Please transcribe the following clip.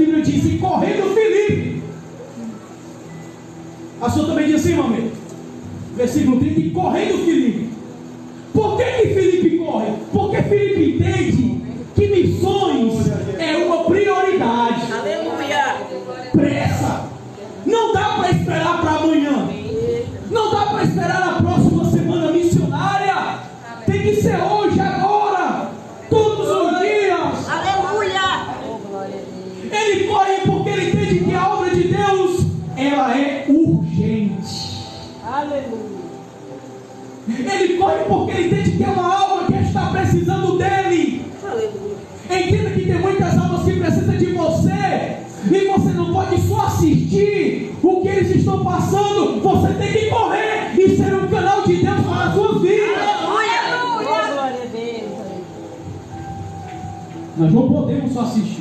Bíblia diz: e correndo Filipe. A sua também diz assim, mamãe. Versículo 30, e correndo Filipe. Por que Filipe corre? Porque Filipe entende que missões é uma prioridade. Aleluia. Pressa. Não dá para esperar para amanhã. Não dá para esperar a próxima semana missionária. Tem que ser hoje, agora. Todos os dias. Aleluia. Ele corre porque ele entende que a obra de Deus, ela é urgente. Aleluia. Ele corre porque ele entende que é uma alma que está precisando dele. Aleluia. Entenda que tem muitas almas que precisam de você. E você não pode só assistir o que eles estão passando. Você tem que correr e ser um canal de Deus para as suas vidas. Aleluia. Glória a Deus. Nós não podemos só assistir.